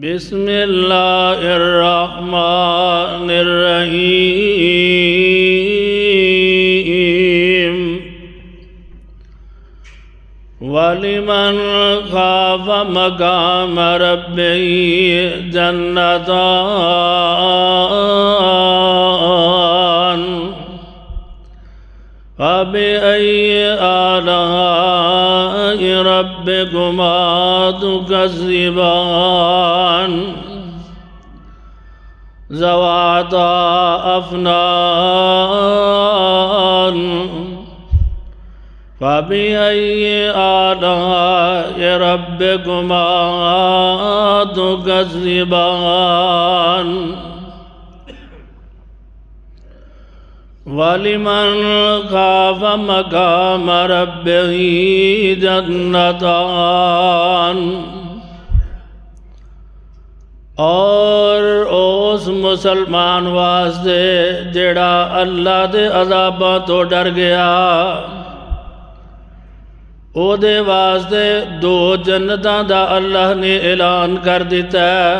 بسم اللہ الرحمن الرحیم وَلِمَنْ خَافَ مَقَامَ رَبِّهِ جَنَّتَانِ فَبِأَيِّ آلَاءِ رَبِّكُمَا تُكَذِّبَانِ ذَوَاتَا أَفْنَانٍ فَبِأَيِّ آلَاءِ رَبِّكُمَا تُكَذِّبَانِ وَلِمَنْ خَافَ مَقَامَ رَبِّهِ جَنَّتَانِ اور اس مسلمان واسطے جڑا اللہ دے عذاباں تو ڈر گیا او دے واسطے دو جنتاں دا اللہ نے اعلان کر دیتا ہے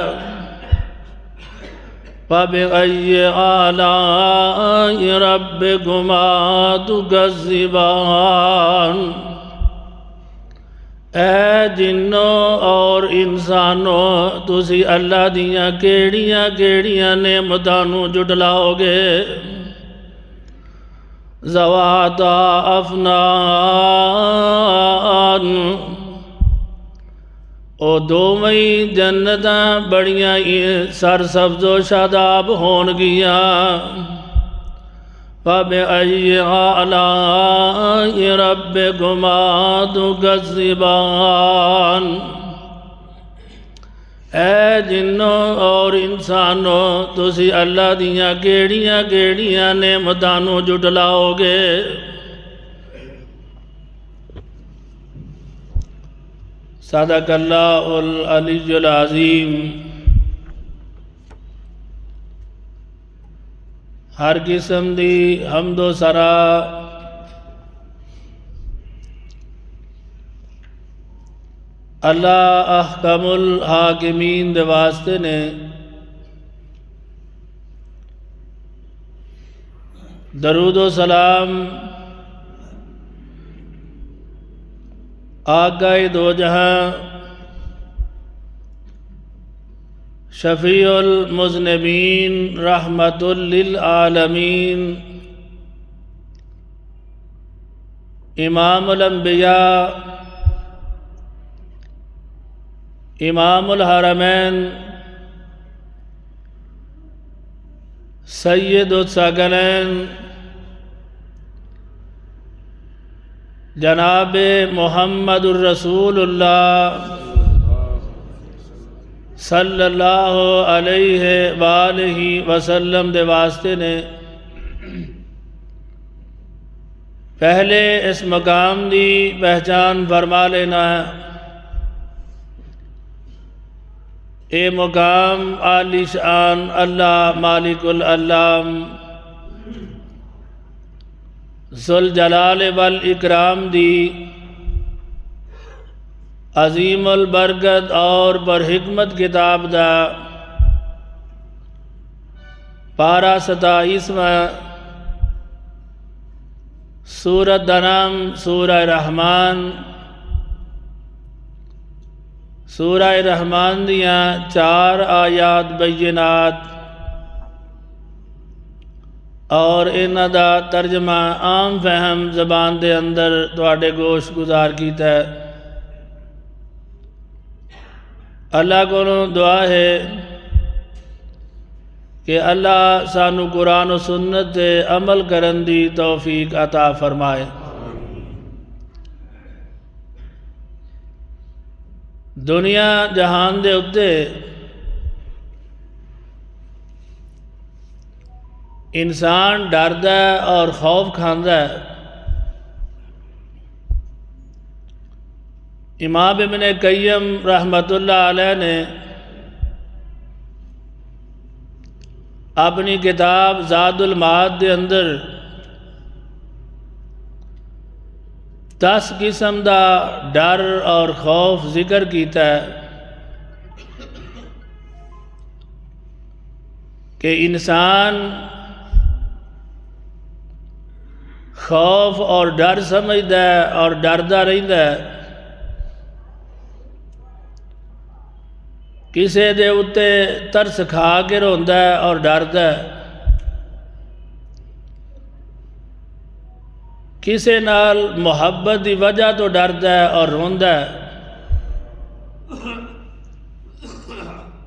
فَبِأَيِّ آلَاءِ رَبِّكُمَا تُكَذِّبَانِ اے جنوں اور انسانوں تسی اللہ دیاں کیڑیاں کیڑیاں نعمتاں نوں جھٹلاؤ گے ذواتا افنان او دوویں جنتاں بڑیاں سرسبز و شاداب ہون گیاں فَبِأَيِّ آلَاءِ رَبِّكُمَا تُكَذِّبَانِ اے جنوں اور انسانوں تسی اللہ دیاں کیڑیاں کیڑیاں نعمتاں نوں جھٹلاؤ گے صدق اللہ العلی العظیم۔ ہر قسم دی حمد و ثنا اللہ احکم الحاکمین دے واسطے نے درود و سلام آقا دو جہاں شفیع المذنبین رحمت للعالمین امام الانبیاء امام الحرمین سید الثقلین جناب محمد الرسول اللہ صلی اللہ علیہ وآلہ وسلم دے واسطے نے پہلے اس مقام دی پہچان فرما لینا ہے۔ اے مقام عالی شان اللہ مالک العلام ذوالجلال والاکرام دی عظیم البرکت اور برحکمت کتاب دا پارہ 27واں سورت دا نام سورہ رحمان۔ سورہ رحمان دیاں 4 آیات بینات اور انہاں دا ترجمہ عام فہم زبان دے اندر تواڈے گوش گزار کیتا ہے۔ اللہ کو دعا ہے کہ اللہ سانو قرآن و سنت تے عمل کرن دی توفیق عطا فرمائے۔ دنیا جہان دے اتے انسان ڈردا ہے اور خوف کھاندا ہے۔ امام ابن قیم رحمت اللہ علیہ نے اپنی کتاب زاد المعاد دے اندر 10 قسم دا ڈر اور خوف ذکر کیتا ہے۔ کہ انسان خوف اور ڈر سمجھدا ہے اور ڈردا رہندا ہے، کسے دے اتے ترس کھا کے روندا ہے اور ڈردا ہے، کسے نال محبت دی وجہ تو ڈردا ہے اور روندا ہے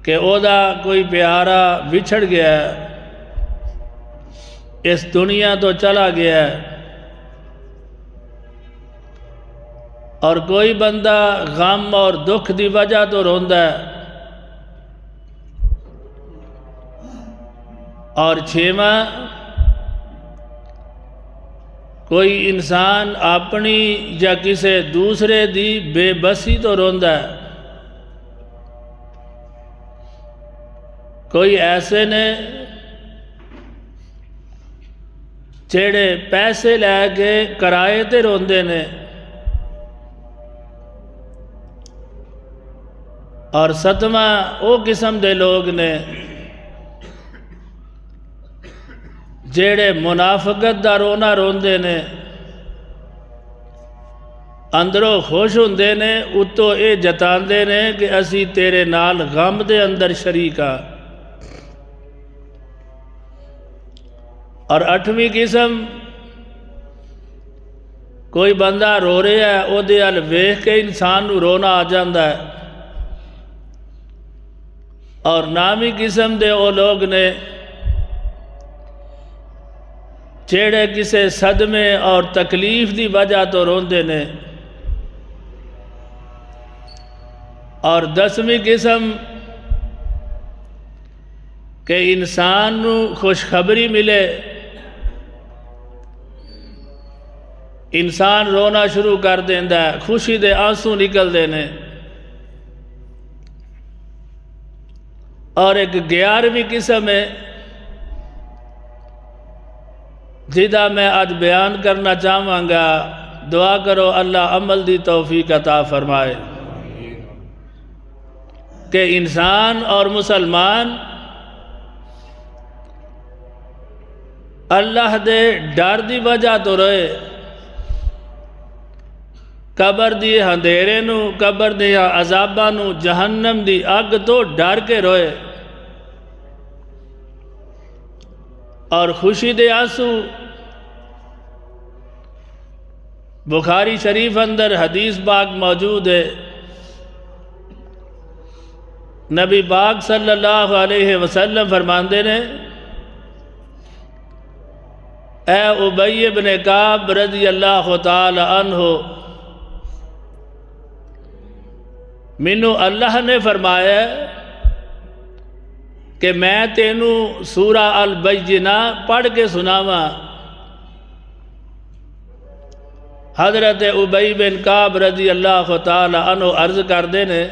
کہ او دا کوئی پیارا بچھڑ گیا ہے، اس دنیا تو چلا گیا ہے، اور کوئی بندہ غم اور دکھ دی وجہ تو روندا ہے، اور چھیواں کوئی انسان اپنی یا کسے دوسرے دی بے بسی تو روندا ہے۔ کوئی ایسے نے جڑے پیسے لے کے کرائے تے روندے نے، اور ستواں او قسم دے لوگ نے جڑے منافقت دا رونا روندے نے، اندروں خوش ہوندے نے، اتوں اے جتاندے نے کہ اسی تیرے نال غم دے اندر شریک ہاں۔ اور اٹھویں قسم، کوئی بندہ رو رہا ہے، او دے ال ویکھ کے انسان نو رونا آ جاندا ہے، اور نامی قسم دے او لوگ نے جڑے کسے صدمے اور تکلیف دی وجہ تو روندے نے، اور 10ویں قسم کہ انسان نو خوشخبری ملے، انسان رونا شروع کر دیندا ہے، خوشی دے آنسو نکل دینے۔ اور ایک 11ویں قسم ہے جدا میں آج بیان کرنا چاہواں گا، دعا کرو اللہ عمل دی توفیق عطا فرمائے، کہ انسان اور مسلمان اللہ دے ڈر دی وجہ تو روئے، قبر دی اندھیرے نو، قبر دی عذاباں نو، جہنم دی اگ تو ڈر کے روئے، اور خوشی دے آنسو بخاری شریف اندر حدیث پاک موجود ہے، نبی پاک صلی اللہ علیہ وسلم فرماندے نے، اے ابی بن کعب رضی اللہ تعالی عنہ، مینوں اللہ نے فرمایا کہ میں تینوں سورہ البینہ پڑھ کے سناواں۔ حضرت ابی بن کعب رضی اللہ تعالی عنہ عرض کردے نے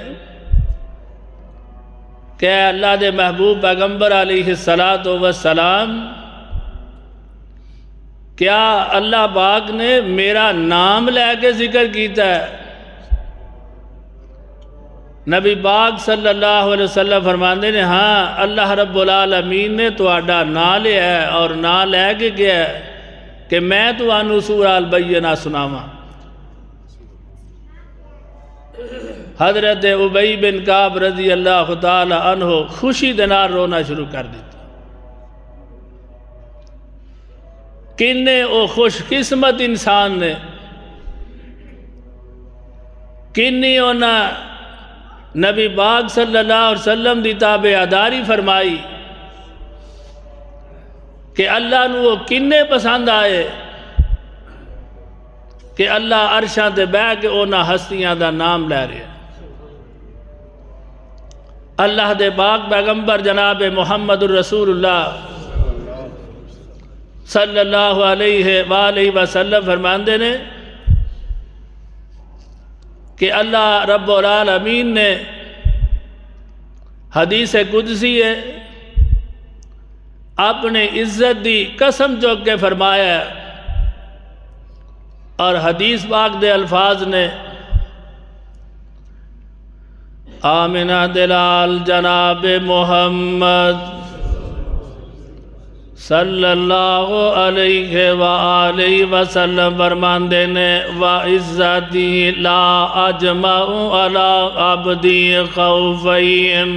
کہ اے اللہ دے محبوب پیغمبر علیہ السلام، کیا اللہ پاک نے میرا نام لے کے ذکر کیتا ہے؟ نبی پاک صلی اللہ علیہ وسلم فرماندے نے، ہاں اللہ رب العالمین نے تہاڈا نام لیا ہے، اور نام لے کے گیا ہے کہ میں تانوں سورہ البینہ سناواں۔ حضرت ابی بن کعب رضی اللہ تعالی عنہ خوشی دے نال رونا شروع کر دیتا۔ کنے او خوش قسمت انسان نے، کنی اونا نبی پاک صلی اللہ علیہ وسلم دی تابعداری فرمائی کہ اللہ نو وہ کنے پسند آئے کہ اللہ عرشاں تے بہ کے اونا ہستیاں دا نام لے رہے۔ اللہ دے پاک پیغمبر جناب محمد الرسول اللہ صلی اللہ علیہ وآلہ وسلم فرماندے نے کہ اللہ رب العالمین نے حدیث قدسی ہے اپنے عزت دی قسم چوک کے فرمایا ہے، اور حدیث پاک دے الفاظ نے آمنہ دلال جناب محمد صلی اللہ علیہ وآلہ وسلم فرماندے نے وَعِزَّتِي لَا أَجْمَعُ عَلَىٰ عَبْدِي خَوْفَيْن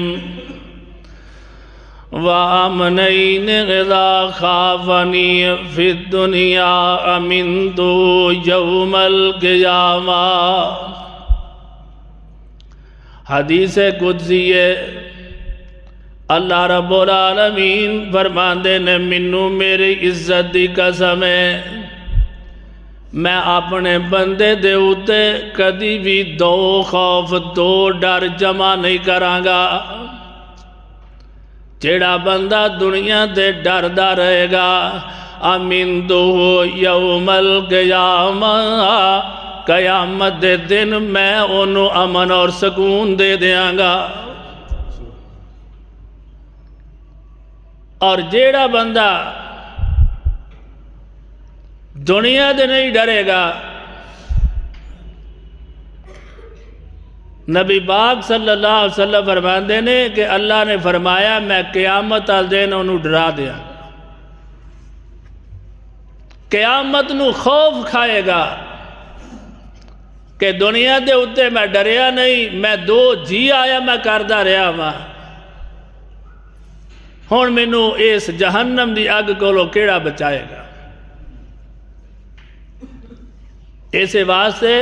وَأَمْنَيْنِ إِذَا خَافَنِي فِي الدُّنْيَا أَمِنْتُ يَوْمَ الْقِيَامَةِ۔ حدیث قدسی اللہ رب العالمین فرماندے نے منو میری عزت دی قسم ہے میں اپنے بندے دے اُتے کدی بھی دو خوف دو ڈر جمع نہیں کرانگا۔ جیڑا بندہ دنیا دے ڈر دا رہے گا امِنْدُ یوم القیامہ قیامت دے دن میں انہوں امن اور سکون دے دیاں گا۔ اور جیڑا بندہ دنیا دے نہیں ڈرے گا نبی پاک صلی اللہ علیہ وسلم فرماندے نے کہ اللہ نے فرمایا میں قیامت آل دین انہوں ڈرا دیا، قیامت نو خوف کھائے گا کہ دنیا دے اتے میں ڈریا نہیں، میں دو جی آیا میں کردہ رہا ہوں، ہون مینو اس جہنم دی اگ کولو کیڑا بچائے گا۔ اسے واسطے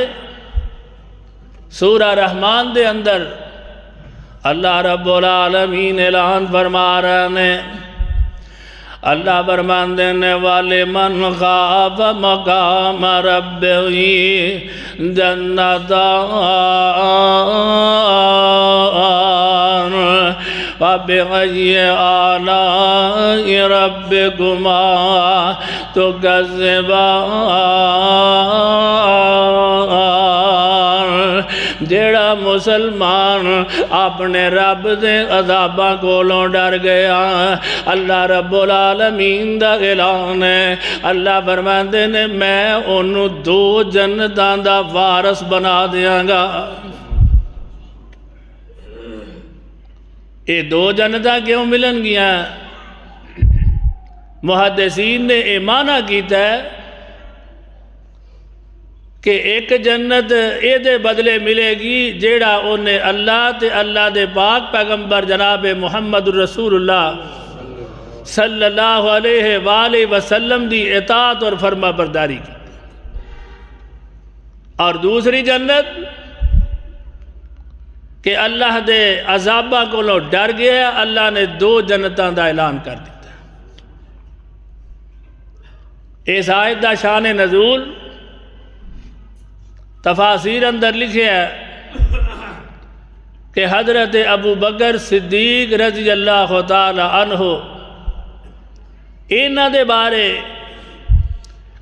سورہ رحمان دے اندر اللہ رب العالمین اعلان فرما رہے ہیں، اللہ فرمان دینے والے من خاف مقام ربہ جنتان فَبِأَيِّ آلَاءِ رَبِّكُمَا تُكَذِّبَانِ۔ جیڑا مسلمان اپنے رب دے عذاباں کولوں ڈر گیا اللہ رب العالمین دا اعلان ہے، اللہ فرماندے نے میں انہوں دو جنتاں دا وارث بنا دیاں گا۔ یہ دو جنتاں کیوں ملن گیا؟ محدثین نے یہ معنی کیتا ہے کہ ایک جنت اے دے بدلے ملے گی جیڑا انہیں اللہ تے اللہ دے پاک پیغمبر جناب محمد رسول اللہ صلی اللہ علیہ وآلہ وسلم دی اطاعت اور فرما برداری کی، اور دوسری جنت کہ اللہ دے عذابہ کو لو ڈر گیا اللہ نے دو جنتاں دا اعلان کر دیتا ہے۔ اس آیت دا شان نزول تفاسیر اندر لکھے ہے کہ حضرت ابو بکر صدیق رضی اللہ تعالی عنہ انہاں دے بارے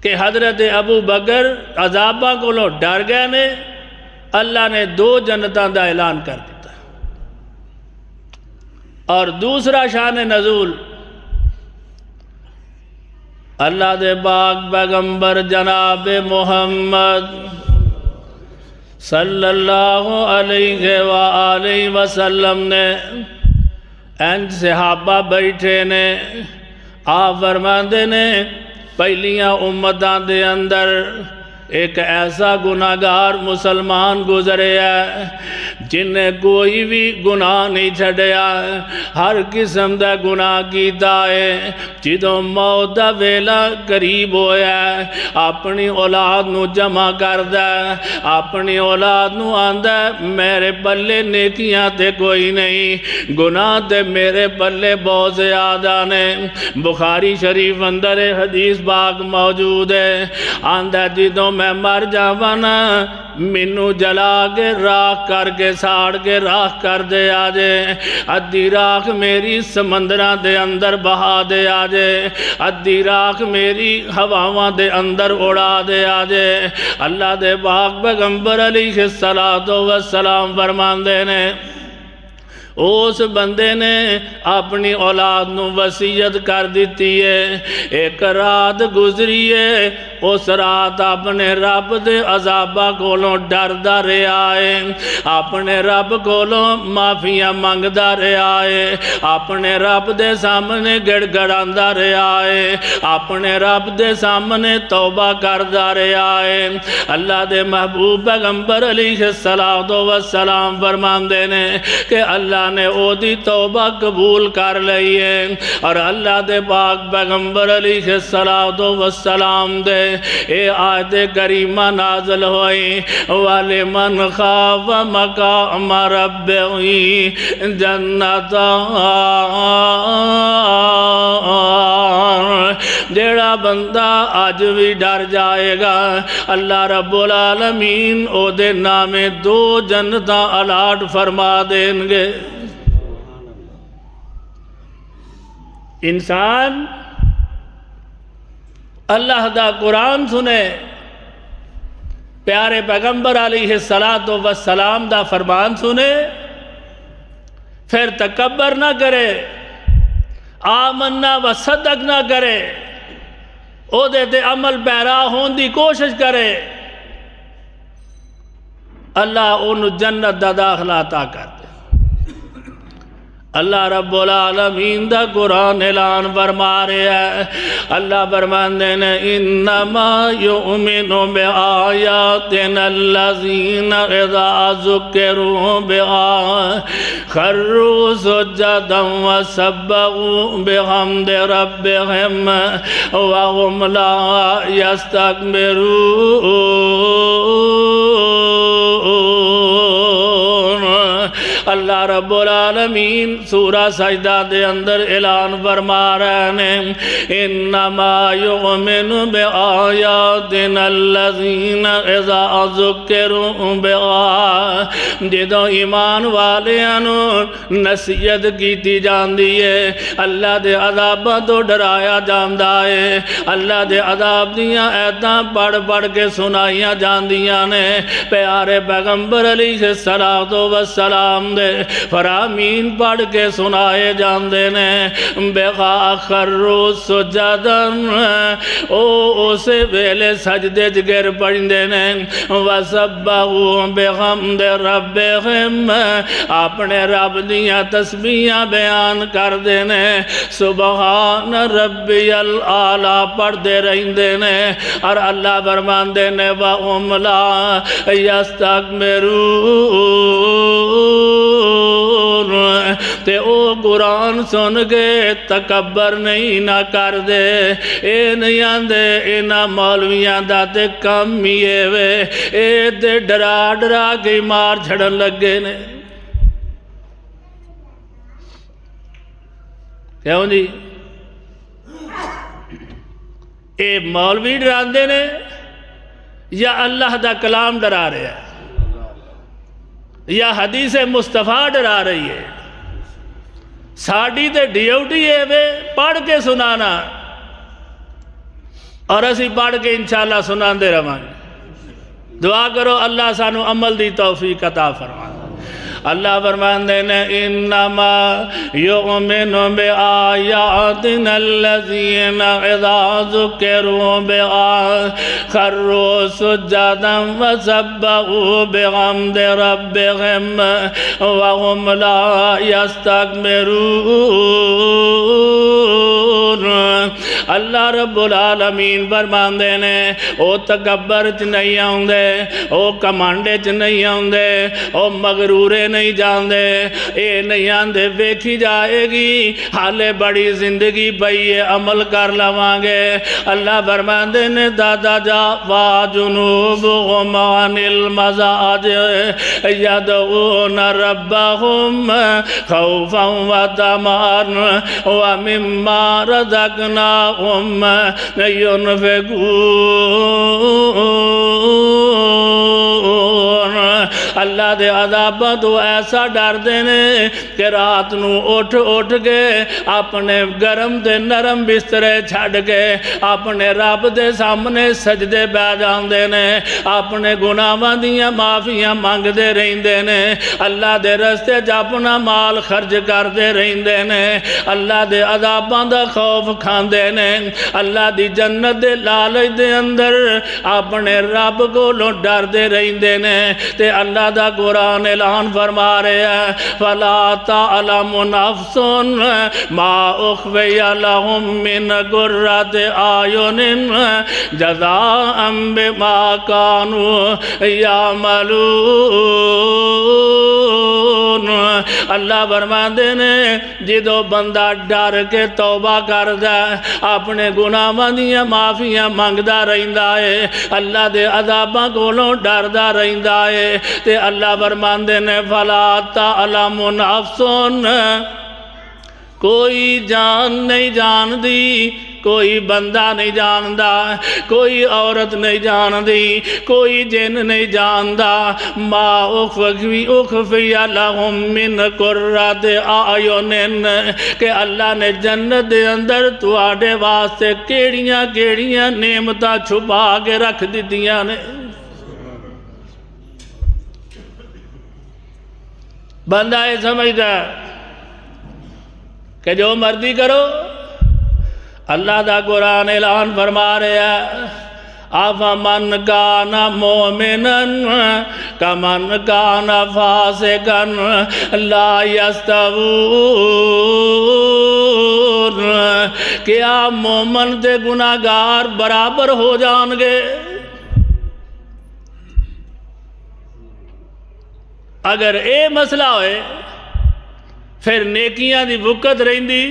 کہ حضرت ابو بکر عذابہ کو لو ڈر گئے نے اللہ نے دو جنتاں دا اعلان کر دیتا۔ اور دوسرا شان نزول اللہ دے پاک پیغمبر جناب محمد صلی اللہ علیہ وآلہ وسلم نے انج صحابہ بیٹھے نے آپ فرماندے نے پہلیاں امتاں دے اندر ایک ایسا گناہگار مسلمان گزرے ہے جن نے کوئی بھی گناہ نہیں چھڑیا، ہر قسم دا گناہ کیتا ہے، جدوں موت دا ویلا قریب ہویا ہے اپنی اولاد نو جمع کردہ ہے، اپنی اولاد نو آندہ ہے میرے پلے نیکیاں تے کوئی نہیں، گناہ تے میرے پلے بہت زیادہ نے۔ بخاری شریف اندر حدیث پاک موجود ہے، آندہ جدوں میں مر جاوانا منو جلا کے راکھ کر کے ساڑ کے راکھ کر دے آجے، ادھی راکھ میری سمندران دے اندر بہا دے آجے، ادھی راکھ میری ہواواں دے اندر اڑا دے آجے۔ اللہ دے پاک پیغمبر علیہ السلام فرمان دے نے اس بندے نے اپنی اولاد نو وصیت کر دیتی ہے، ایک رات گزری ہے، اس رات اپنے رب دے عذابہ کولوں ڈردا رہا ہے، اپنے رب کولوں معافیاں منگدا رہا ہے، اپنے رب دے سامنے گڑ گڑاندا رہا ہے، اپنے رب دے سامنے توبہ کردا رہا ہے۔ اللہ دے محبوب پیغمبر علیہ السلام فرماندے نے کہ اللہ نے او دی توبہ قبول کر لئی ہے، اور اللہ دے پاک پیغمبر علیہ السلام دے اے آیت کریمہ نازل ہوئی، وَلِمَنْ خَافَ مَقَامَ رَبِّهِ جَنَّتَانِ، جیڑا بندہ آج بھی ڈر جائے گا اللہ رب العالمین او دے نامے 2 جنتاں الاٹ فرما دیں گے۔ انسان اللہ دا قرآن سنے، پیارے پیغمبر علیہ السلام دا فرمان سنے، پھر تکبر نہ کرے، آمنا و صدق نہ کرے، او دے تے عمل پیرا ہون دی کوشش کرے، اللہ انہوں جنت دا داخلہ عطا کر دے۔ اللہ رب العالمین دا قرآن اعلان فرما رہا ہے، اللہ فرماندے نے انما یؤمن بآیاتنا الذین اذا ذکروا بها خروا سجدا وسبحوا بحمد ربهم وهم لا یستکبرون۔ اللہ رب العالمین سورہ سجدہ دے اندر اعلان فرما رہے ہیں، انما یؤمن بآیاتنا الذین اذا ذکروا بها، جدوں ایمان والیاں نصیحت کیتی جاندی ہے، اللہ دے عذاباں تو ڈرایا جاندا ہے، اللہ دے عذاب دیاں آیتاں پڑھ پڑھ کے سنائیاں جاندیاں نے، پیارے پیغمبر علیہ السلام دے فرامین پڑھ کے سنائے جاندے نے، بِغَا خَرُّوا سُجَّدًا، او اسے ویلے سجدے جگر پڑھندے نے، وَسَبَّحُوا بِحَمْدِ رَبِّهِمْ، اپنے رب دیاں تسبیحاں بیان کر دینے، سبحان ربی العالی پڑھ دے رہندے نے، اور اللہ فرمان دینے وَهُمْ لَا يَسْتَكْبِرُونَ، تے او قرآن سن کے تکبر نہیں نہ کر دے، اے نہیں آندے اینا مولویاں دا تے کم ہیے وے، اے تے ڈرا ڈرا کے مار چھڑن لگے نے۔ کیوں جی؟ اے مولوی ڈراندے نے یا اللہ دا کلام ڈرا رہے ہیں، یا حدیث مصطفیٰ ڈرا رہی ہے؟ ساڑی تے ڈیوٹی ہے وے پڑھ کے سنانا، اور اسی پڑھ کے انشاءاللہ سنان دے رہاں۔ دعا کرو اللہ سانو عمل دی توفیق عطا فرما۔ اللہ فرماندے نے انما یؤمن بآیاتنا الذین اذا ذکروا بها خروا سجدا وسبحوا بحمد ربهم وهم لا یستکبرون۔ اللہ رب العالمین فرماندے نے او تکبر چ نہیں آندے، او کمانڈے چ نہیں آندے، او مغرورے نہیں جاندے، اے نہیں آندے ویکھی جائے گی حالے بڑی زندگی پئی عمل کر لوانگے۔ اللہ فرماندے نے دادا جا وا جنوبهم عن المضاجع یدعون ربهم خوفا وطمعا ومما رزقناهم ينفقون۔ اللہ دے عذاباں تو ایسا ڈر دینے کہ رات نو اٹھ کے اپنے گرم دے نرم بسترے چھڑ کے اپنے رب دے سامنے سجدے بہ جاندے نے اپنے گناہاں دیاں معافیاں مانگ دے رہندے نے اللہ دے رستے چ اپنا مال خرچ کر دے رہندے نے اللہ دے عذاباں دا خوف کھاندے نے اللہ دی جنت دے لالچ دے اندر اپنے رب کولوں ڈر دے رہندے نے تے اللہ دا قرآن اعلان فرما رہے ہیں فَلَا تَعْلَمُ نَفْسٌ مَا أُخْفِيَ لَهُم مِّن قُرَّةِ أَعْيُنٍ جَزَاءً بِمَا كَانُوا يَعْمَلُونَ اللہ فرماندے نے جدو بندہ ڈر کے توبہ کردا اپنے گناہاں دیاں معافیاں منگدا رہندا ہے اللہ دے عذاباں کولوں ڈردا رہندا ہے تے اللہ فرماندے نے فَلَا تَعْلَمُ نَفْسٌ کوئی جان نہیں جان دی کوئی بندہ نہیں جاندا کوئی عورت نہیں جاندی کوئی جن نہیں جاندا ما اخفی لہم من قرۃ اعین کہ اللہ نے جنت دے اندر تواڈے واسطے کیڑیاں کیڑیاں نعمتاں چھپا کے رکھ دتیاں نے بندہ یہ سمجھدا کہ جو مرضی کرو اللہ دا قرآن اعلان فرما رہے ہیں أَفَمَنْ كَانَ مُؤْمِنًا كَمَنْ كَانَ فَاسِقًا لَا يَسْتَوُونَ کیا مومن تے گناہگار برابر ہو جان گے اگر اے مسئلہ ہوئے پھر نیکیاں دی وقت رہندی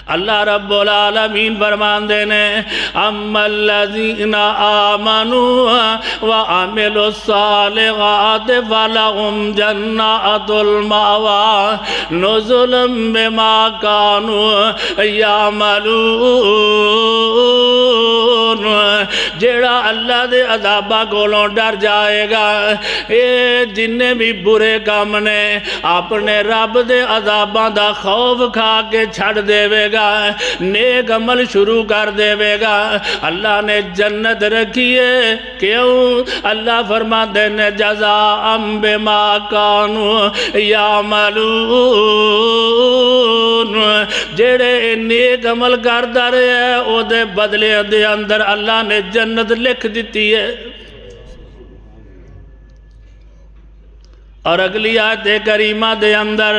اللہ رب العالمین فرمان دینے اَمَّا الَّذِينَ آمَنُوا وَعَمِلُوا الصَّالِحَاتِ فَلَهُمْ جَنَّاتُ الْمَأْوَىٰ نُزُلًا بِمَا كَانُوا يَعْمَلُونَ جیڑا اللہ دے عذابہ کولوں ڈر جائے گا اے جننے بھی برے کام نے اپنے رب دے عذابہ دا خوف کھا کے چھڑ دے گا نیک عمل شروع کر دے گا اللہ نے جنت رکھی ہے کیوں اللہ فرما دینے جزاء بما كانوا يعملون جیڑے نیک عمل کردا رہے او دے بدلے دے اندر اللہ نے جنت لکھ دیتی ہے اور اگلی آیت کریمہ دے اندر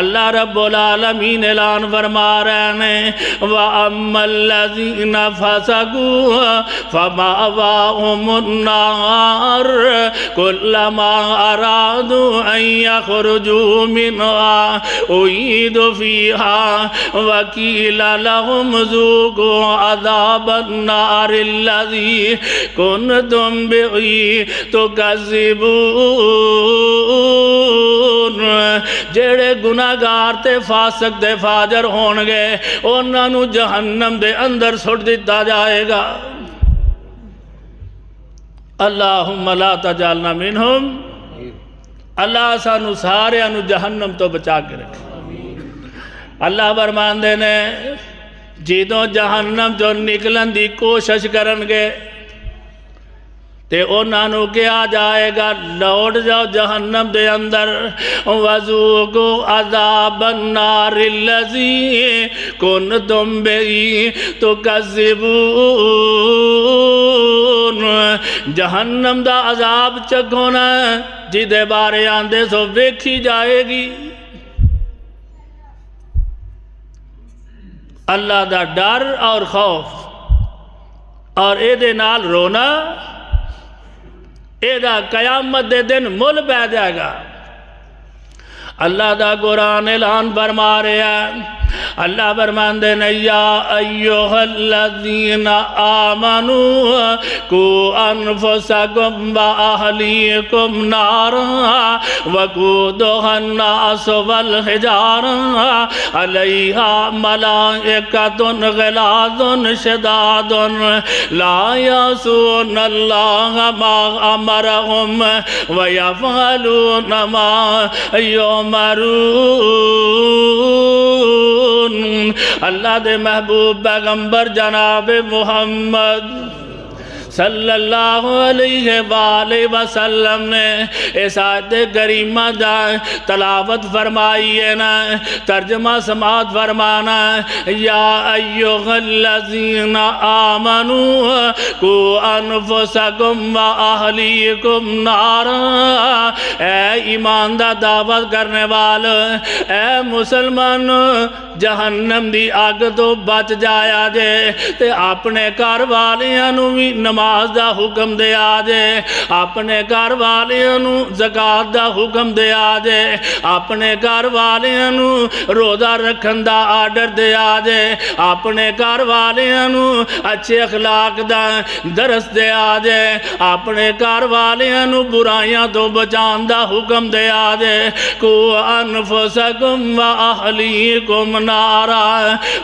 اللہ رب العالمین اعلان فرما رہے ہیں وَأَمَّا الَّذِينَ فَسَقُوا فَمَأْوَاهُمُ النَّارُ كُلَّمَا أَرَادُوا أَن يَخْرُجُوا مِنْهَا أُعِيدُوا فِيهَا وَقِيلَ لَهُمْ ذُوقُوا عَذَابَ النَّارِ الَّذِي كُنتُمْ بِهِ تُكَذِّبُونَ جیڑے گناہگار تے فاسق دے فاجر ہونگے انہاں نو جہنم دے اندر سٹ دیتا جائے گا اللہم لا تجعلنا منہم اللہ سانو سارے انو جہنم تو بچا کے رکھے اللہ فرمان دینے جیدوں جہنم جو نکلن دی کوشش کرنگے تے انہاں نو کیا جائے گا لوٹ جاؤ جہنم دے اندر وَذُوقُوا عَذَابَ النَّارِ الَّذِي كُنتُمْ بِهِ تُكَذِّبُونَ جہنم دا عذاب چکھونا جدے بارے آندے سو ویکھی جائے گی اللہ دا ڈر اور خوف اور اے دے نال رونا اے دا قیامت دے دن مل پہ جائے گا اللہ دا قرآن اعلان فرما رہا ہے، اللہ فرماندے نے یا ایھا الذین آمنوا قوا انفسکم واہلیکم نارا وقودھا الناس والحجارہ علیہا ملائکۃ غلاظ شداد لا یعصون اللہ ما امرہم ویفعلون ما یؤمرون۔ اللہ دے محبوب پیغمبر جناب محمد صلی اللہ علیہ وآلہ وسلم نے اس آیت کریمہ دا تلاوت فرمائی ہے نا، ترجمہ سماعت فرمانا یا ایھا الذین آمنوا قوا انفسکم واہلیکم نارا، اے ایمان دا دعوت کرنے والو، اے مسلمان جہنم دی آگ تو بچ جایا جے تے اپنے گھر والیاں نو بھی نماز دا حکم دیا جے، اپنے گھر والیاں نو زکوٰۃ دا حکم دیا جے، اپنے گھر والیاں نو روزہ رکھن دا آرڈر دیا جے، اپنے گھر والیاں نو اچھے اخلاق دا درس دیا جے، اپنے گھر والیاں نو برائیاں تو بچان دا حکم دیا جے۔ قوا انفسکم واہلیکم نارا،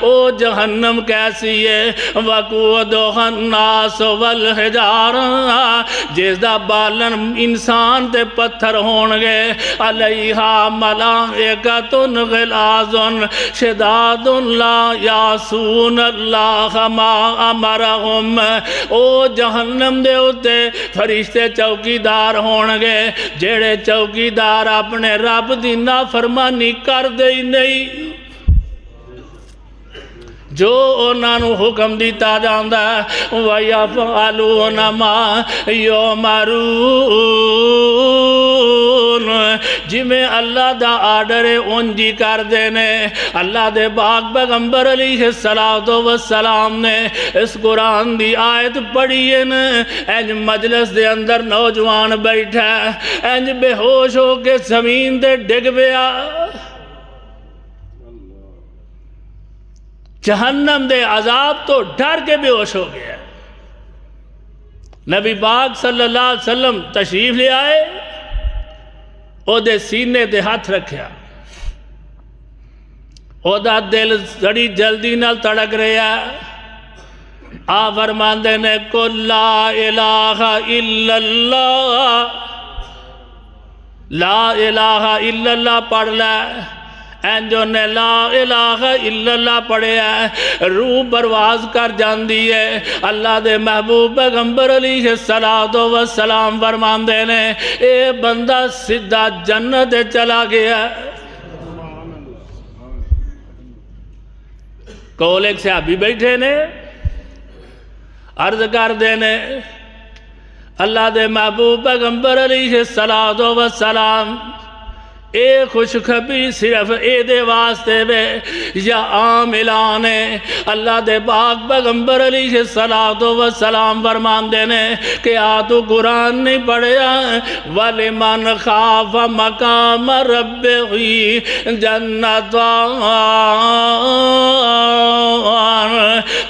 او جہنم کیسی ہے، وقودھا الناس والحجارہ، جس دا بالن انسان تے پتھر ہونگے، علیہا ملائکۃ غلاظ شداد لا یعصون اللہ ما امرہم، او جہنم دے اتے فرشتے چوکیدار ہونگے جیڑے چوکیدار اپنے رب دی نافرمانی کر دے نہیں، جو انہاں نو حکم دیتا جاندہ ہے وَيَفْعَلُونَ مَا يُؤْمَرُونَ، جی میں اللہ دا آرڈر انجی کر دینے۔ اللہ دے پاک پیغمبر علیہ السلام نے اس قرآن دی آیت پڑھی ہے نا، انج مجلس دے اندر نوجوان بیٹھا ہے، انج بے ہوش ہو کے زمین دے ڈگ پیا، جہنم دے عذاب تو ڈر کے بے ہوش ہو گیا۔ نبی پاک صلی اللہ علیہ وسلم تشریف لے آئے، او دے سینے دے ہاتھ رکھیا، او دا دل بڑی جلدی نال تڑک رہا ہے۔ آ فرماندے نے قُل لا الہ الا اللہ، لا الہ الا اللہ پڑھ لے، این جو نے لا الہ الا اللہ پڑھے ہے، روح پرواز کر جاندی ہے۔ اللہ دے محبوب پیغمبر علیہ السلام فرماندے نے اے بندہ سدھا جنت چلا گیا۔ کول ایک صحابی بیٹھے نے، عرض کر دینے اللہ دے محبوب پیغمبر علیہ السلام اے خوشخبری صرف اے دے واسطے بے یا عام اعلان ہے۔ اللہ دے پاک پیغمبر علیہ السلام فرمان دینے کہ تو قرآن نہیں پڑھیا، وَلِمَنْ خَافَ مَقَامَ رَبِّهِ جَنَّتَانِ،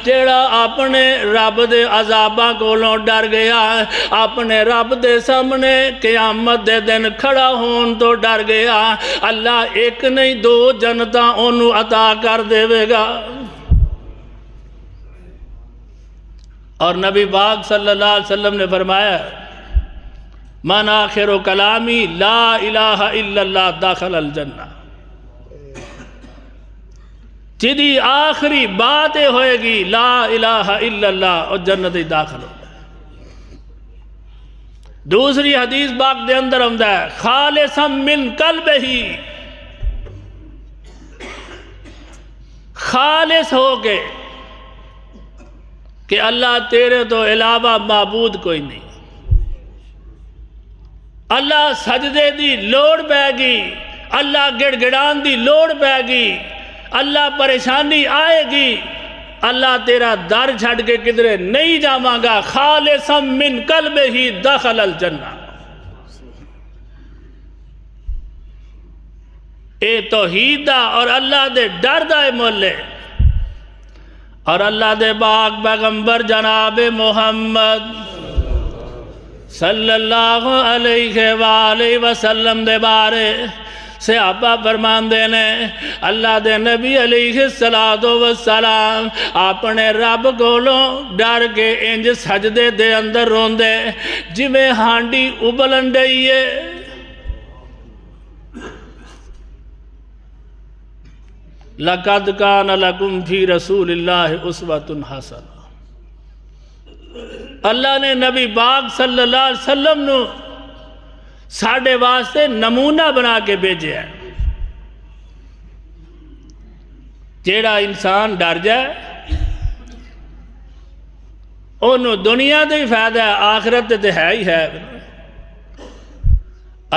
جیڑا اپنے رب دے عذاباں کولوں ڈر گیا، اپنے رب دے سامنے قیامت دے دن کھڑا ہون تو ڈر گیا، اللہ ایک نہیں دو جنتاں انہوں عطا کر دے گا۔ اور نبی پاک صلی اللہ علیہ وسلم نے فرمایا من آخر کلامی لا الہ الا اللہ داخل الجنہ، جدی آخری باتیں ہوئے گی لا الہ الا اللہ اور جنت ہی داخل ہوگا۔ دوسری حدیث باق دے اندر آمدہ ہے خالصا من قلب ہی، خالص ہو کے کہ اللہ تیرے تو علاوہ معبود کوئی نہیں، اللہ سجدے دی لوڑ پہ گی، اللہ گڑ گڑان دی لوڑ پہ گی، اللہ پریشانی آئے گی، اللہ تیرا در چھڑ کے کدھرے نہیں جاواں گا، خالصا من قلب ہی دخل الجنہ۔ اے توحید دا اور اللہ دے ڈر دا مول ہے۔ اور اللہ دے پاک پیغمبر جناب محمد صلی اللہ علیہ وآلہ وسلم دے بارے صحابہ فرماندے نے اللہ دے نبی علیہ السلام اپنے رب کولوں ڈر کے انج سجدے دے اندر روندے جویں ہانڈی ابلن ڈئی ہے۔ لَقَدْ كَانَ لَكُمْ فِي رَسُولِ اللَّهِ أُسْوَةٌ حَسَنَةٌ۔ اللہ نے نبی پاک صلی اللہ علیہ وسلم نو ساڑھے واسطے نمونہ بنا کے بھیجے ہے۔ جیڑا انسان ڈر جائے انہوں دنیا دے فائدہ ہے، آخرت تے ہے ہی ہے۔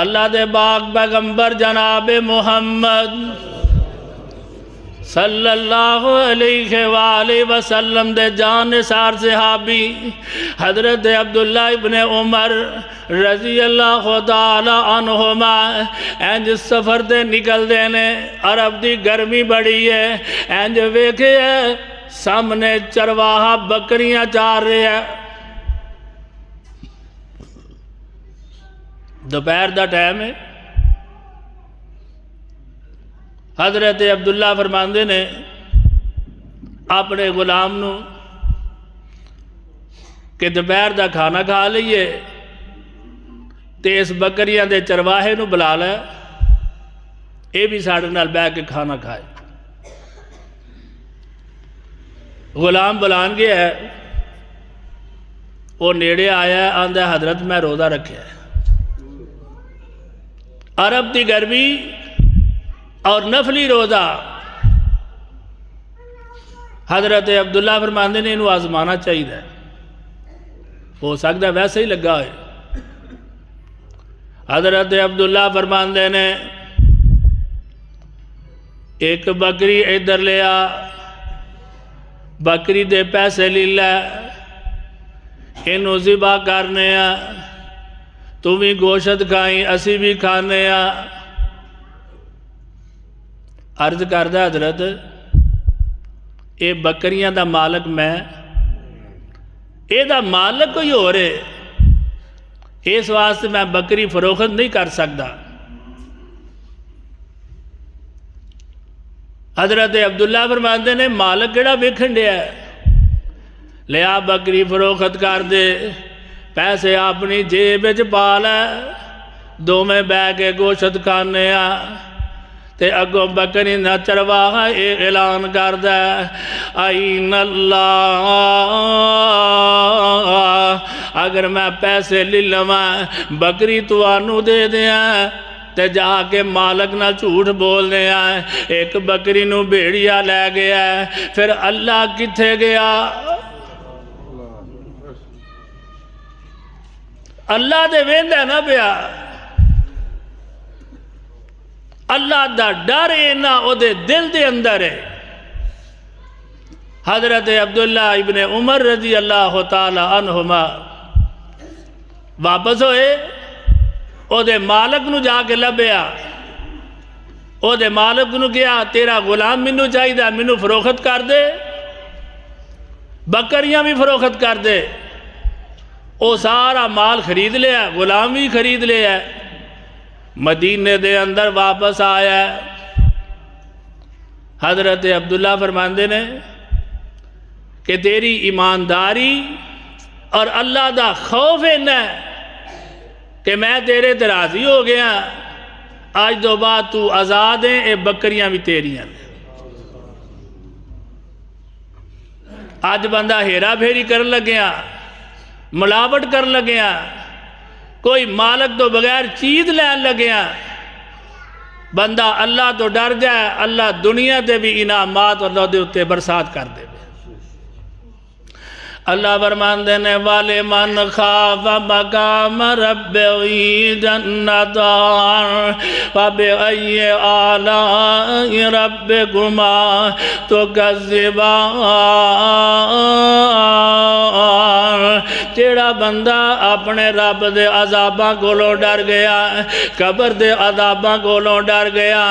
اللہ دے پاک پیغمبر جناب محمد صلی اللہ علیہ وآلہ وسلم دے جان نثار صحابی حضرت عبداللہ ابن عمر رضی اللہ تعالی عنہما اینج سفر دے نکل دینے، عرب دی گرمی بڑی ہے، اینج ویکھے ہے سامنے چرواہا بکریاں چار رہے ہیں۔ دوپہر دا ٹائم ہے۔ حضرت عبداللہ فرماندے نے اپنے غلام نو کہ دوپہر دا کھانا کھا لئیے تے اس بکریاں دے چرواہے نو بلا لے، اے بھی ساڑھے نال بیٹھ کے کھانا کھائے۔ غلام بلان گیا ہے، وہ نیڑے آیا ہے، آندہ حضرت میں روزہ رکھے ہے۔ عرب دی گرمی اور نفلی روزہ۔ حضرت عبداللہ فرماندے نے انہوں آزمانا چاہیے، ہو سکتا ہے ویسے ہی لگا ہے۔ حضرت عبداللہ فرماندے نے ایک بکری ادھر لیا، بکری دے پیسے لے لے، انہوں ذبح کرنے ہیں، تم بھی گوشت کھائیں اسی بھی کھانے ہیں۔ عرض کردہ حضرت اے بکریاں دا مالک میں، اے دا مالک کوئی ہو رہے، اس واسطے میں بکری فروخت نہیں کر سکتا۔ حضرت عبداللہ فرماندے نے مالک کیڑا ویکھن دیا ہے، لیا بکری فروخت کر دے، پیسے اپنی جیب وچ پا لے، دو میں بہ کے گوشت کھانے آ۔ تے اگوں بکری نہ چرواہا اعلان کردہ این اللہ، اگر میں پیسے لے لواں بکری تو آنو دے دیا تے جا کے مالک نہ جھوٹ بول دیا۔ ایک بکری نو بیڑیا لے گیا، پھر اللہ کتھے گیا؟ اللہ دے ویندہ نہ پیا، اللہ دا ڈر اینا او دے دل دے اندر ہے۔ حضرت عبداللہ ابن عمر رضی اللہ تعالی عنہما واپس ہوئے، او دے مالک نو جا کے لبیا، او دے مالک نو کیا تیرا غلام منو چاہیے، منو فروخت کر دے، بکریاں بھی فروخت کر دے۔ او سارا مال خرید لیا، غلام بھی خرید لیا، مدینے دے اندر واپس آیا۔ حضرت عبداللہ فرماندے نے کہ تیری ایمانداری اور اللہ دا خوف ہے کہ میں تیرے تے راضی ہو گیا، آج دو بعد تو آزاد ہیں، اے بکریاں بھی تیری ہیں۔ آج بندہ ہیرا پھیری کر لگیا، ملاوٹ کر لگیا، کوئی مالک تو بغیر چیز لین لگیا۔ بندہ اللہ تو ڈر جائے، اللہ دنیا دے بھی انعامات اللہ دے اتے برسات کر دے۔ اللہ فرمان دینے والے من خاف مقام رب جنتان فبأي آلاء ربكما تكذبان۔ جیڑا بندہ اپنے رب دے عذاباں کولوں ڈر گیا، قبر دے عذاباں کولوں ڈر گیا،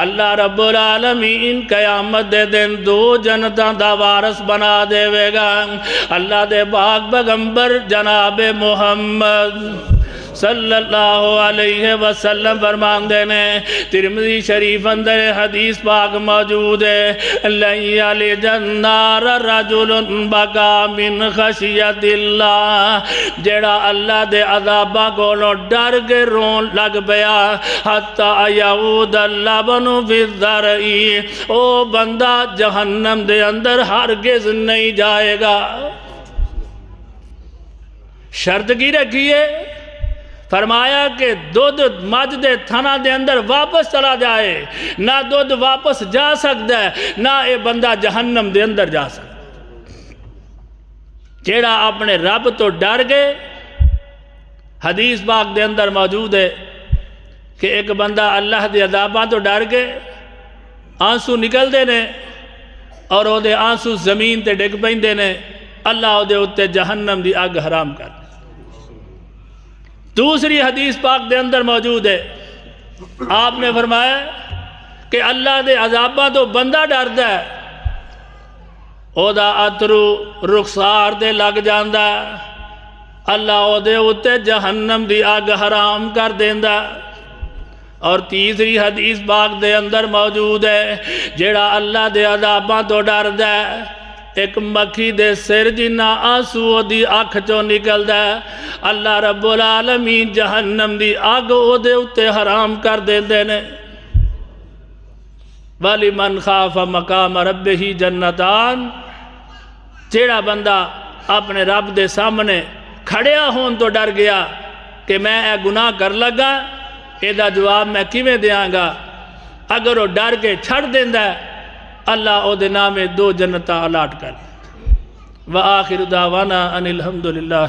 اللہ رب العالمین قیامت دے دن دو جنتاں دا وارث بنا دے گا۔ اللہ دے پاک پیغمبر جناب محمد صلی اللہ علیہ وسلم فرماندے نے، ترمذی شریف اندر حدیث پاک موجود ہے، لَن یلج النَّارَ رَجُلٌ بَکَا مِنْ خَشْیَةِ اللَّہ، جیڑا اللہ دے عذاباں کولوں ڈر کے رون لگ پیا، حَتَّى یعود اللبن فی الذرعی، او بندہ جہنم دے اندر ہرگز نہیں جائے گا۔ شرط کی رکھیے؟ فرمایا کہ دودھ مجھ دے تھنا دے اندر واپس چلا جائے، نہ دودھ واپس جا سکتا ہے، نہ اے بندہ جہنم دے اندر جا سکتا ہے۔ جیڑا اپنے رب تو ڈر گئے، حدیث پاک دے اندر موجود ہے کہ ایک بندہ اللہ دے عذاباں تو ڈر گئے، آنسو نکل دے نے اور او دے آنسو زمین تے ڈگ پیندے نے، اللہ او دے اتے جہنم دی آگ حرام کر۔ دوسری حدیث پاک دے اندر موجود ہے، آپ نے فرمایا کہ اللہ دے عذاباں تو بندہ ڈردا ہے، او دا اترو رخسار دے لگ جاندا ہے، اللہ او دے اتے جہنم دی آگ حرام کر دیندا۔ اور تیسری حدیث پاک دے اندر موجود ہے، جیڑا اللہ دے عذاباں تو ڈردا ہے، ایک مکھی دے سر جنہ آنسو دی آنکھ چوں نکل دا ہے، اللہ رب العالمین جہنم دی آگ او دے اتے حرام کر دیندے نے۔ وَلِمَنْ خَافَ مَقَامَ رَبِّهِ جَنَّتَانِ، جیڑا بندہ اپنے رب دے سامنے کھڑیا ہون تو ڈر گیا کہ میں اے گناہ کر لگا، اے دا جواب میں کیویں دیاں گا؟ اگر وہ ڈر کے چھڑ دیندا ہے، اللہ او دے نامے دو جنتاں الاٹ کر۔ وآخر دعوانا ان الحمدللہ